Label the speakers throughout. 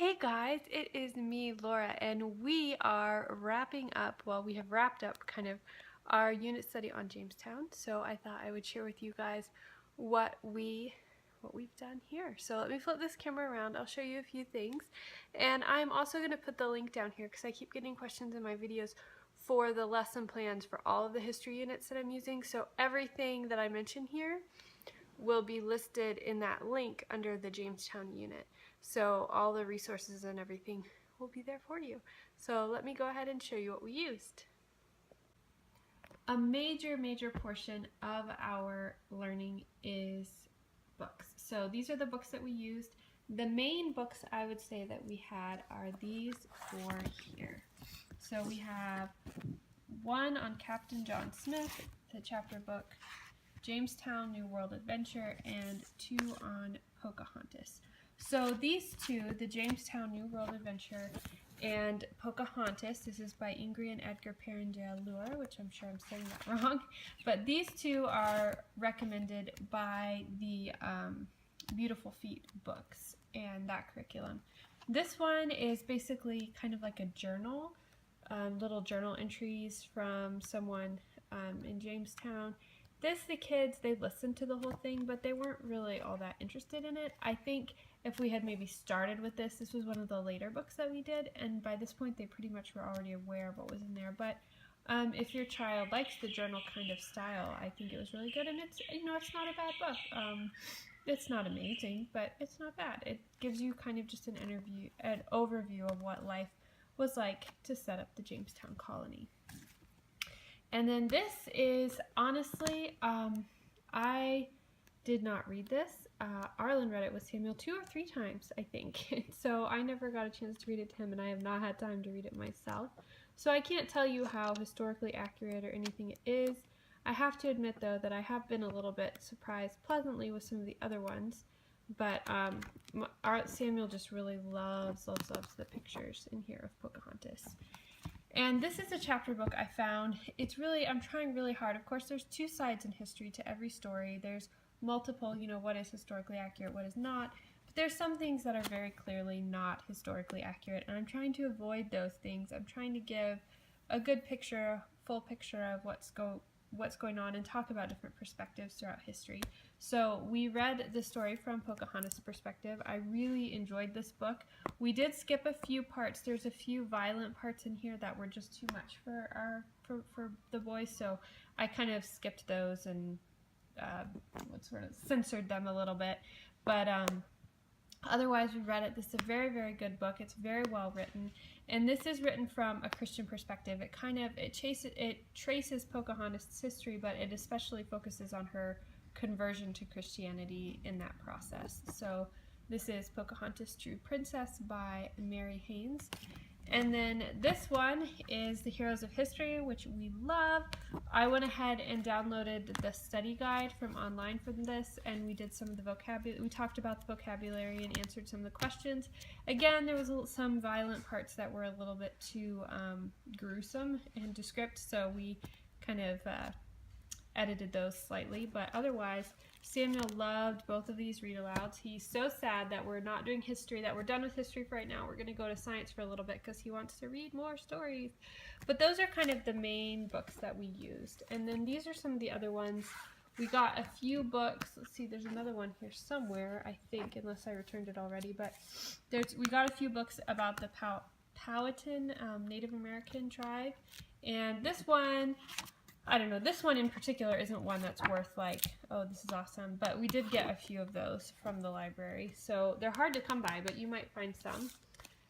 Speaker 1: Hey guys, it is me, Laura, and we are wrapping up, well, we have wrapped up kind of our unit study on Jamestown. So I thought I would share with you guys what we've done here. So let me flip this camera around. I'll show you a few things. And I'm also going to put the link down here because I keep getting questions in my videos for the lesson plans for all of the history units that I'm using. So everything that I mention here will be listed in that link under the Jamestown unit. So all the resources and everything will be there for you. So let me go ahead and show you what we used. A major portion of our learning is books. So these are the books that we used. The main books I would say that we had are these four here. So we have one on Captain John Smith, the chapter book, Jamestown New World Adventure, and two on Pocahontas. So these two, the Jamestown New World Adventure and Pocahontas, this is by Ingrid and Edgar Perrin-de-Allure, which I'm sure I'm saying that wrong, but these two are recommended by the Beautiful Feet books and that curriculum. This one is basically kind of like a journal, little journal entries from someone in Jamestown. The kids, they listened to the whole thing, but they weren't really all that interested in it. I think if we had maybe started with this was one of the later books that we did, and by this point they pretty much were already aware of what was in there. But if your child likes the journal kind of style, I think it was really good, and it's not a bad book. It's not amazing, but it's not bad. It gives you kind of just an overview of what life was like to set up the Jamestown colony. And then this is, honestly, I did not read this. Arlen read it with Samuel 2 or 3 times, I think. So I never got a chance to read it to him, and I have not had time to read it myself. So I can't tell you how historically accurate or anything it is. I have to admit, though, that I have been a little bit surprised pleasantly with some of the other ones. But Samuel just really loves the pictures in here of Pocahontas. And this is a chapter book I found. I'm trying really hard. Of course, there's 2 sides in history to every story. There's multiple, what is historically accurate, what is not. But there's some things that are very clearly not historically accurate, and I'm trying to avoid those things. I'm trying to give a good picture, full picture of what's going on and talk about different perspectives throughout history. So we read the story from Pocahontas' perspective. I really enjoyed this book. We did skip a few parts. There's a few violent parts in here that were just too much for the boys, so I kind of skipped those and censored them a little bit. But otherwise, we read it. This is a very good book. It's very well written, and this is written from a Christian perspective. It traces Pocahontas' history, but it especially focuses on her conversion to Christianity in that process. So this is Pocahontas True Princess by Mary Haynes. And then this one is The Heroes of History, which we love. I went ahead and downloaded the study guide from online for this, and we did some of the vocabulary. We talked about the vocabulary and answered some of the questions. Again, there was some violent parts that were a little bit too gruesome and descriptive, so we kind of edited those slightly, but otherwise Samuel loved both of these read-alouds. He's so sad that we're not doing history, that we're done with history for right now. We're going to go to science for a little bit because he wants to read more stories. But those are kind of the main books that we used. And then these are some of the other ones. We got a few books. Let's see, there's another one here somewhere, I think, unless I returned it already. But we got a few books about the Powhatan Native American tribe. And this one, I don't know, this one in particular isn't one that's worth like, oh, this is awesome, but we did get a few of those from the library, so they're hard to come by, but you might find some.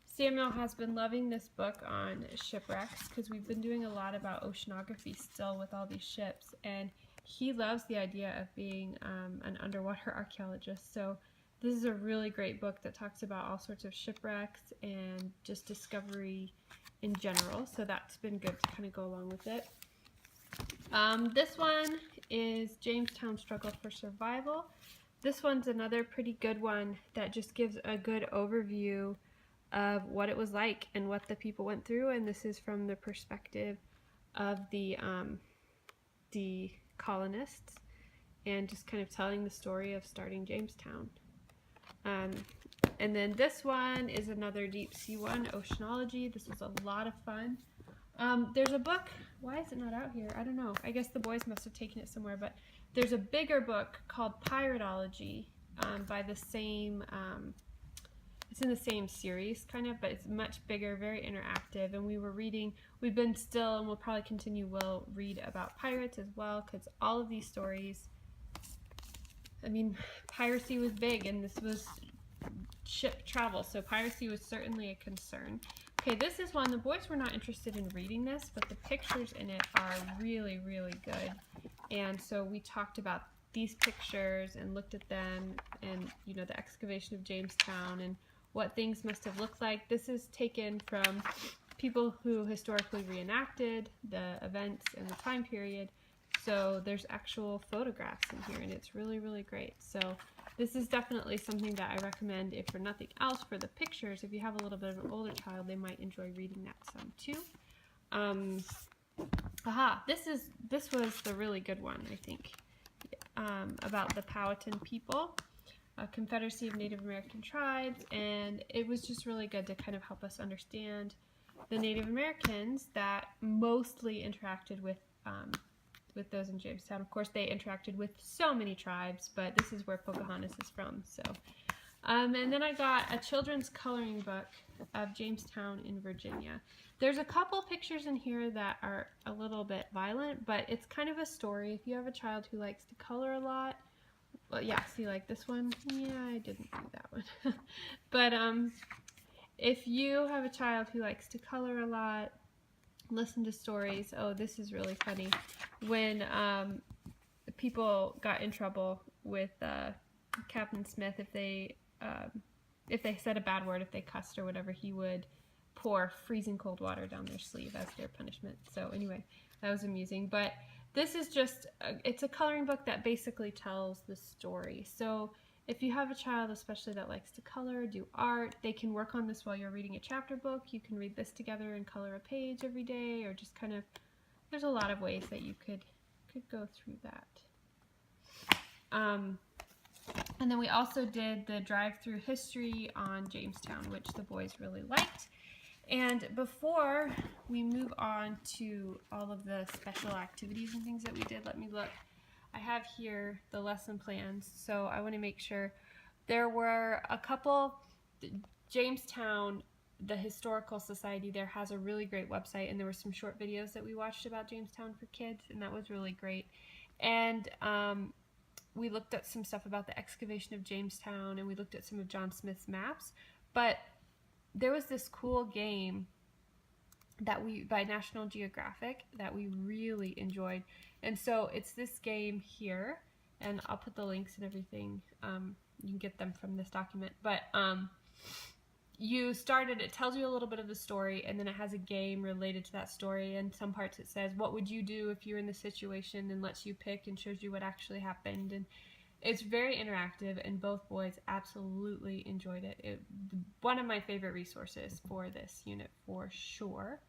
Speaker 1: Samuel has been loving this book on shipwrecks because we've been doing a lot about oceanography still with all these ships, and he loves the idea of being an underwater archaeologist. So this is a really great book that talks about all sorts of shipwrecks and just discovery in general, so that's been good to kind of go along with it. This one is Jamestown Struggle for Survival. This one's another pretty good one that just gives a good overview of what it was like and what the people went through, and this is from the perspective of the colonists and just kind of telling the story of starting Jamestown. And then this one is another deep sea one, Oceanology. This was a lot of fun. There's a book, why is it not out here? I don't know. I guess the boys must have taken it somewhere, but there's a bigger book called Pirateology by the same, it's in the same series kind of, but it's much bigger, very interactive. And we've been still, and we'll probably continue, we'll read about pirates as well, because all of these stories, I mean, piracy was big, and this was ship travel, so piracy was certainly a concern. Okay, this is one, the boys were not interested in reading this, but the pictures in it are really, really good. And so we talked about these pictures and looked at them and, you know, the excavation of Jamestown and what things must have looked like. This is taken from people who historically reenacted the events and the time period. So there's actual photographs in here, and it's really, really great. So this is definitely something that I recommend, if for nothing else, for the pictures. If you have a little bit of an older child, they might enjoy reading that some too. This was the really good one, I think, about the Powhatan people, a Confederacy of Native American Tribes, and it was just really good to kind of help us understand the Native Americans that mostly interacted with those in Jamestown. Of course, they interacted with so many tribes, but this is where Pocahontas is from. So, and then I got a children's coloring book of Jamestown in Virginia. There's a couple pictures in here that are a little bit violent, but it's kind of a story. If you have a child who likes to color a lot, well, yeah, see, like this one, yeah, I didn't do that one. But if you have a child who likes to color a lot, listen to stories. Oh, this is really funny. When people got in trouble with Captain Smith, if they said a bad word, if they cussed or whatever, he would pour freezing cold water down their sleeve as their punishment. So anyway, that was amusing. But this is just, it's a coloring book that basically tells the story. So if you have a child, especially that likes to color, do art, they can work on this while you're reading a chapter book. You can read this together and color a page every day, or just kind of, there's a lot of ways that you could go through that. And then we also did the drive-through history on Jamestown, which the boys really liked. And before we move on to all of the special activities and things that we did, let me look. I have here the lesson plans, so I want to make sure. There were a couple, Jamestown, the Historical Society there has a really great website, and there were some short videos that we watched about Jamestown for kids, and that was really great. And we looked at some stuff about the excavation of Jamestown, and we looked at some of John Smith's maps. But there was this cool game that by National Geographic that we really enjoyed. And so it's this game here, and I'll put the links and everything. You can get them from this document. But you started, it tells you a little bit of the story, and then it has a game related to that story. And some parts it says, what would you do if you're in this situation, and lets you pick and shows you what actually happened. And it's very interactive, and both boys absolutely enjoyed it. One of my favorite resources for this unit for sure.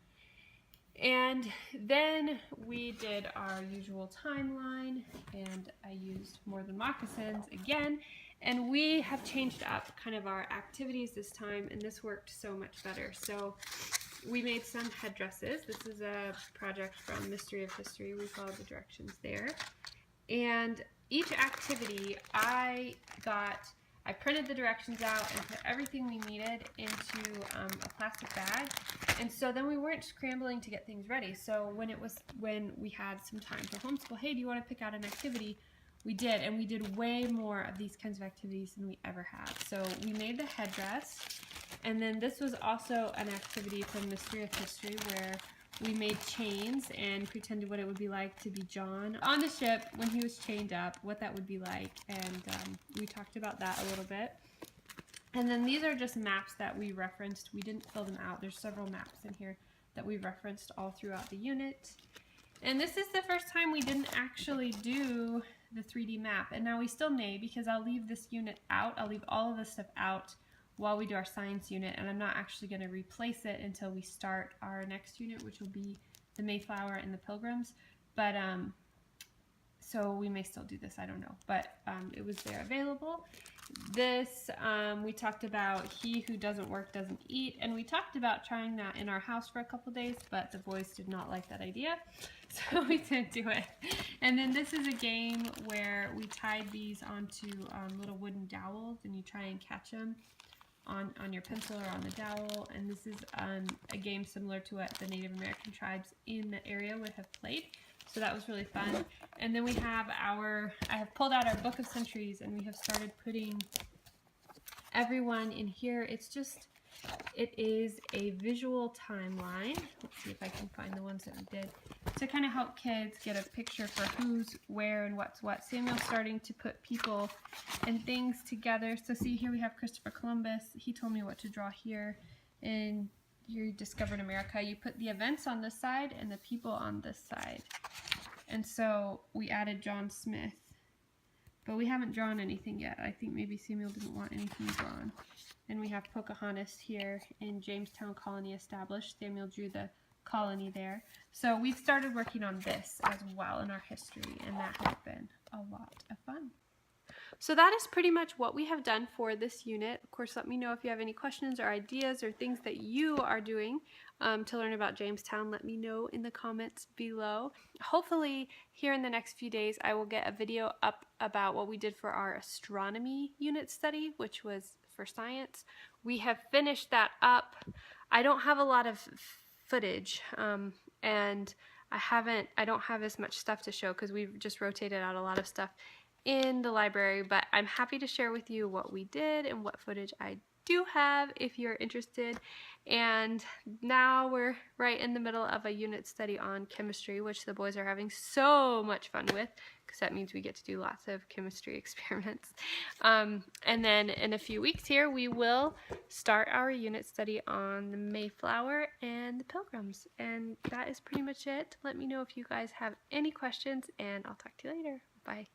Speaker 1: And then we did our usual timeline, and I used More Than Moccasins again, and we have changed up kind of our activities this time, and this worked so much better. So we made some headdresses. This is a project from Mystery of History. We followed the directions there. And each activity I printed the directions out and put everything we needed into a plastic bag. And so then we weren't scrambling to get things ready. So when we had some time for homeschool, hey, do you want to pick out an activity? We did, and we did way more of these kinds of activities than we ever had. So we made the headdress, and then this was also an activity from Mystery of History where we made chains and pretended what it would be like to be John on the ship when he was chained up, what that would be like, and we talked about that a little bit. And then these are just maps that we referenced. We didn't fill them out. There's several maps in here that we referenced all throughout the unit. And this is the first time we didn't actually do the 3D map, and now we still may, because I'll leave this unit out. I'll leave all of this stuff out while we do our science unit, and I'm not actually going to replace it until we start our next unit, which will be the Mayflower and the Pilgrims. But so we may still do this, I don't know, but it was there available. This, we talked about he who doesn't work doesn't eat, and we talked about trying that in our house for a couple days, but the boys did not like that idea, so we didn't do it. And then this is a game where we tied these onto little wooden dowels, and you try and catch them on your pencil or on the dowel. And this is a game similar to what the Native American tribes in the area would have played. So that was really fun. And then we have I have pulled out our book of centuries, and we have started putting everyone in here. It is a visual timeline. Let's see if I can find the ones that we did to kind of help kids get a picture for who's where and what's what. Samuel's starting to put people and things together. So see, here we have Christopher Columbus. He told me what to draw here. And you discovered America. You put the events on this side and the people on this side. And so we added John Smith, but we haven't drawn anything yet. I think maybe Samuel didn't want anything drawn. And we have Pocahontas here in Jamestown colony established. Samuel drew the colony there. So we've started working on this as well in our history, and that has been a lot of fun. So that is pretty much what we have done for this unit. Of course, let me know if you have any questions or ideas or things that you are doing to learn about Jamestown. Let me know in the comments below. Hopefully, here in the next few days, I will get a video up about what we did for our astronomy unit study, which was for science. We have finished that up. I don't have a lot of footage, and I don't have as much stuff to show because we've just rotated out a lot of stuff in the library, but I'm happy to share with you what we did and what footage I do have if you're interested. And now we're right in the middle of a unit study on chemistry, which the boys are having so much fun with, because that means we get to do lots of chemistry experiments. And then in a few weeks here, we will start our unit study on the Mayflower and the Pilgrims. And that is pretty much it. Let me know if you guys have any questions, and I'll talk to you later. Bye.